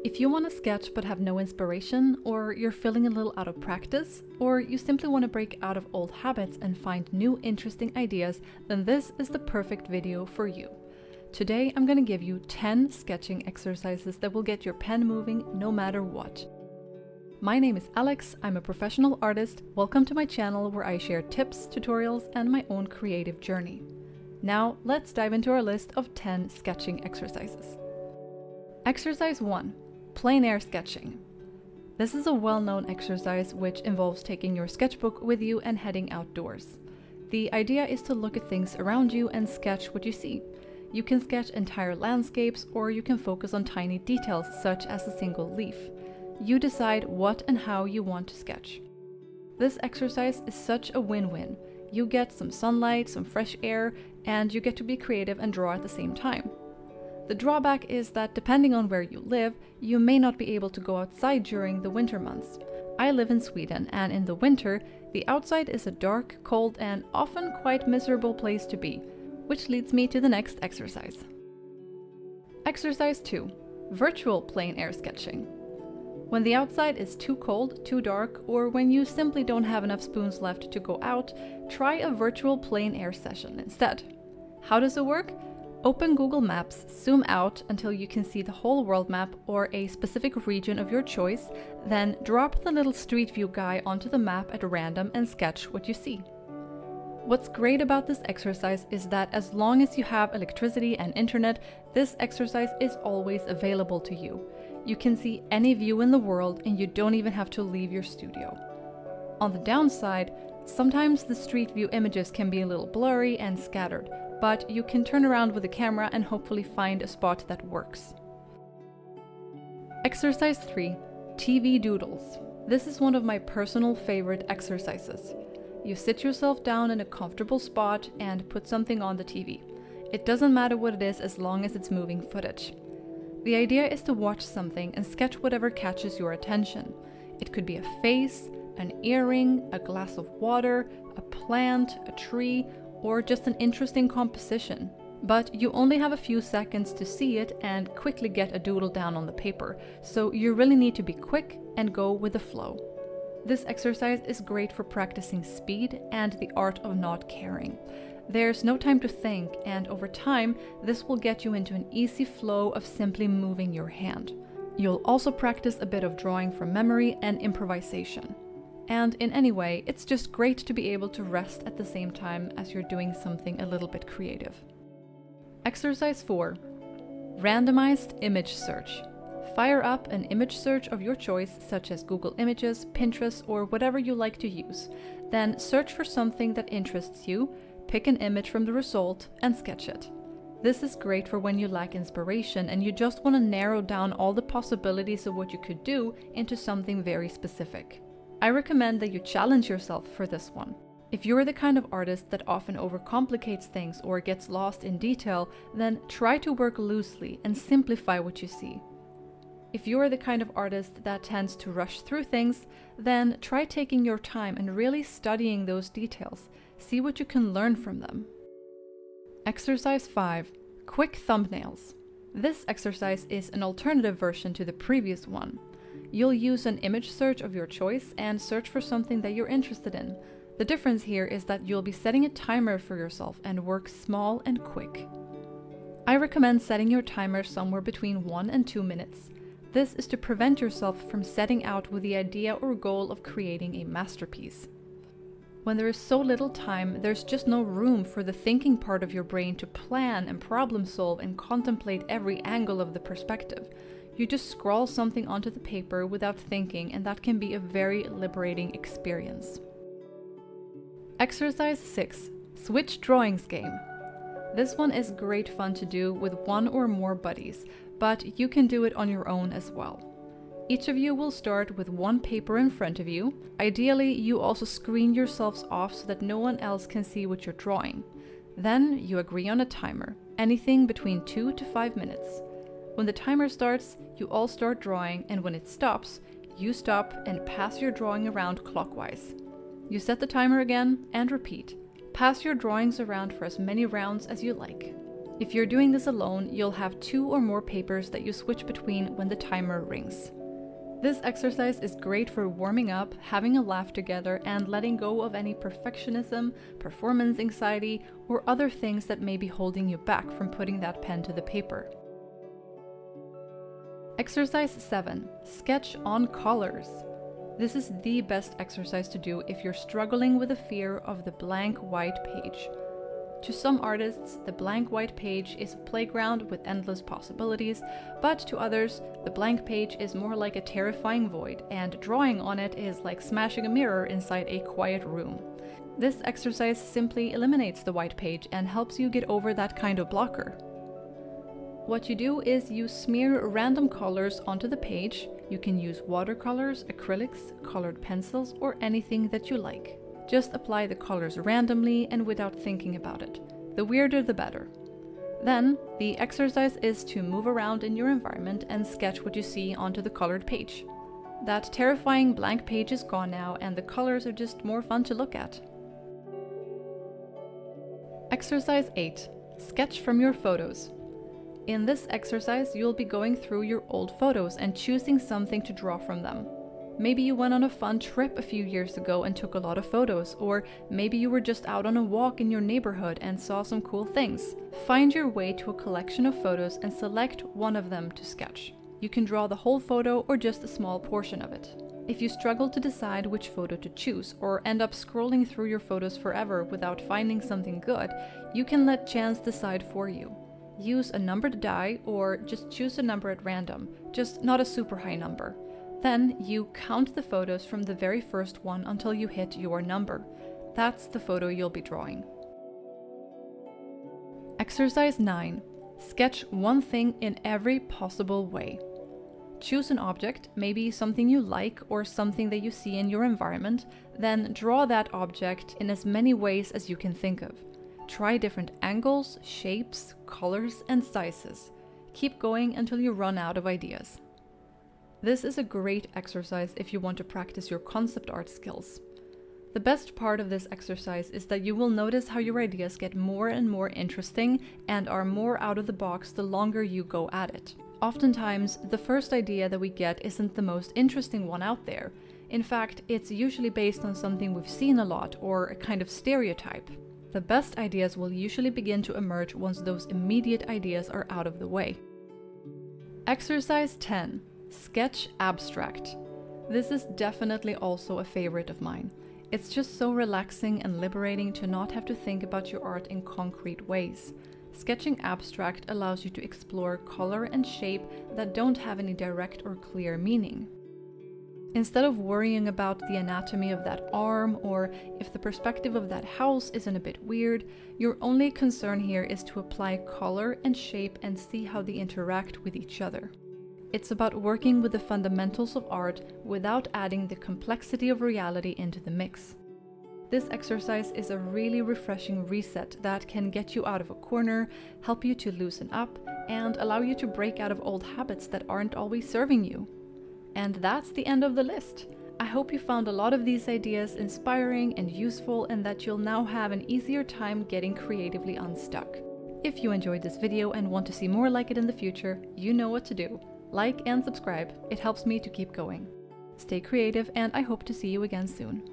If you want to sketch but have no inspiration, or you're feeling a little out of practice, or you simply want to break out of old habits and find new interesting ideas, then this is the perfect video for you. Today I'm going to give you 10 sketching exercises that will get your pen moving no matter what. My name is Alex, I'm a professional artist. Welcome to my channel where I share tips, tutorials, and my own creative journey. Now let's dive into our list of 10 sketching exercises. Exercise 1. Plein air sketching. This is a well-known exercise which involves taking your sketchbook with you and heading outdoors. The idea is to look at things around you and sketch what you see. You can sketch entire landscapes, or you can focus on tiny details such as a single leaf. You decide what and how you want to sketch. This exercise is such a win-win. You get some sunlight, some fresh air, and you get to be creative and draw at the same time. The drawback is that depending on where you live, you may not be able to go outside during the winter months. I live in Sweden, and in the winter, the outside is a dark, cold, and often quite miserable place to be, which leads me to the next exercise. Exercise 2. Virtual plein air sketching. When the outside is too cold, too dark, or when you simply don't have enough spoons left to go out, try a virtual plein air session instead. How does it work? Open Google Maps, zoom out until you can see the whole world map or a specific region of your choice, then drop the little street view guy onto the map at random and sketch what you see. What's great about this exercise is that as long as you have electricity and internet, this exercise is always available to you. You can see any view in the world and you don't even have to leave your studio. On the downside, sometimes the street view images can be a little blurry and scattered, but you can turn around with the camera and hopefully find a spot that works. Exercise 3. TV doodles. This is one of my personal favorite exercises. You sit yourself down in a comfortable spot and put something on the TV. It doesn't matter what it is as long as it's moving footage. The idea is to watch something and sketch whatever catches your attention. It could be a face, an earring, a glass of water, a plant, a tree, or just an interesting composition. But you only have a few seconds to see it and quickly get a doodle down on the paper, so you really need to be quick and go with the flow. This exercise is great for practicing speed and the art of not caring. There's no time to think, and over time, this will get you into an easy flow of simply moving your hand. You'll also practice a bit of drawing from memory and improvisation. And in any way, it's just great to be able to rest at the same time as you're doing something a little bit creative. Exercise 4. Randomized image search. Fire up an image search of your choice, such as Google Images, Pinterest, or whatever you like to use. Then search for something that interests you, pick an image from the result, and sketch it. This is great for when you lack inspiration and you just want to narrow down all the possibilities of what you could do into something very specific. I recommend that you challenge yourself for this one. If you're the kind of artist that often overcomplicates things or gets lost in detail, then try to work loosely and simplify what you see. If you're the kind of artist that tends to rush through things, then try taking your time and really studying those details. See what you can learn from them. Exercise 5. Quick thumbnails. This exercise is an alternative version to the previous one. You'll use an image search of your choice and search for something that you're interested in. The difference here is that you'll be setting a timer for yourself and work small and quick. I recommend setting your timer somewhere between 1 and 2 minutes. This is to prevent yourself from setting out with the idea or goal of creating a masterpiece. When there is so little time, there's just no room for the thinking part of your brain to plan and problem solve and contemplate every angle of the perspective. You just scroll something onto the paper without thinking, and that can be a very liberating experience. Exercise 6. Switch drawings game. This one is great fun to do with one or more buddies, but you can do it on your own as well. Each of you will start with one paper in front of you. Ideally, you also screen yourselves off so that no one else can see what you're drawing. Then you agree on a timer, anything between 2 to 5 minutes. When the timer starts, you all start drawing, and when it stops, you stop and pass your drawing around clockwise. You set the timer again and repeat. Pass your drawings around for as many rounds as you like. If you're doing this alone, you'll have 2 or more papers that you switch between when the timer rings. This exercise is great for warming up, having a laugh together, and letting go of any perfectionism, performance anxiety, or other things that may be holding you back from putting that pen to the paper. Exercise 7. Sketch on colors. This is the best exercise to do if you're struggling with the fear of the blank white page. To some artists, the blank white page is a playground with endless possibilities, but to others, the blank page is more like a terrifying void, and drawing on it is like smashing a mirror inside a quiet room. This exercise simply eliminates the white page and helps you get over that kind of blocker. What you do is you smear random colors onto the page. You can use watercolors, acrylics, colored pencils, or anything that you like. Just apply the colors randomly and without thinking about it. The weirder the better. Then, the exercise is to move around in your environment and sketch what you see onto the colored page. That terrifying blank page is gone now, and the colors are just more fun to look at. Exercise 8. Sketch from your photos. In this exercise, you'll be going through your old photos and choosing something to draw from them. Maybe you went on a fun trip a few years ago and took a lot of photos, or maybe you were just out on a walk in your neighborhood and saw some cool things. Find your way to a collection of photos and select one of them to sketch. You can draw the whole photo or just a small portion of it. If you struggle to decide which photo to choose, or end up scrolling through your photos forever without finding something good, you can let chance decide for you. Use a numbered die, or just choose a number at random, just not a super high number. Then you count the photos from the very first one until you hit your number. That's the photo you'll be drawing. Exercise 9. Sketch one thing in every possible way. Choose an object, maybe something you like or something that you see in your environment, then draw that object in as many ways as you can think of. Try different angles, shapes, colors, and sizes. Keep going until you run out of ideas. This is a great exercise if you want to practice your concept art skills. The best part of this exercise is that you will notice how your ideas get more and more interesting and are more out of the box the longer you go at it. Oftentimes, the first idea that we get isn't the most interesting one out there. In fact, it's usually based on something we've seen a lot or a kind of stereotype. The best ideas will usually begin to emerge once those immediate ideas are out of the way. Exercise 10. Sketch abstract. This is definitely also a favorite of mine. It's just so relaxing and liberating to not have to think about your art in concrete ways. Sketching abstract allows you to explore color and shape that don't have any direct or clear meaning. Instead of worrying about the anatomy of that arm or if the perspective of that house isn't a bit weird, your only concern here is to apply color and shape and see how they interact with each other. It's about working with the fundamentals of art without adding the complexity of reality into the mix. This exercise is a really refreshing reset that can get you out of a corner, help you to loosen up, and allow you to break out of old habits that aren't always serving you. And that's the end of the list. I hope you found a lot of these ideas inspiring and useful, and that you'll now have an easier time getting creatively unstuck. If you enjoyed this video and want to see more like it in the future, you know what to do. Like and subscribe, it helps me to keep going. Stay creative, and I hope to see you again soon.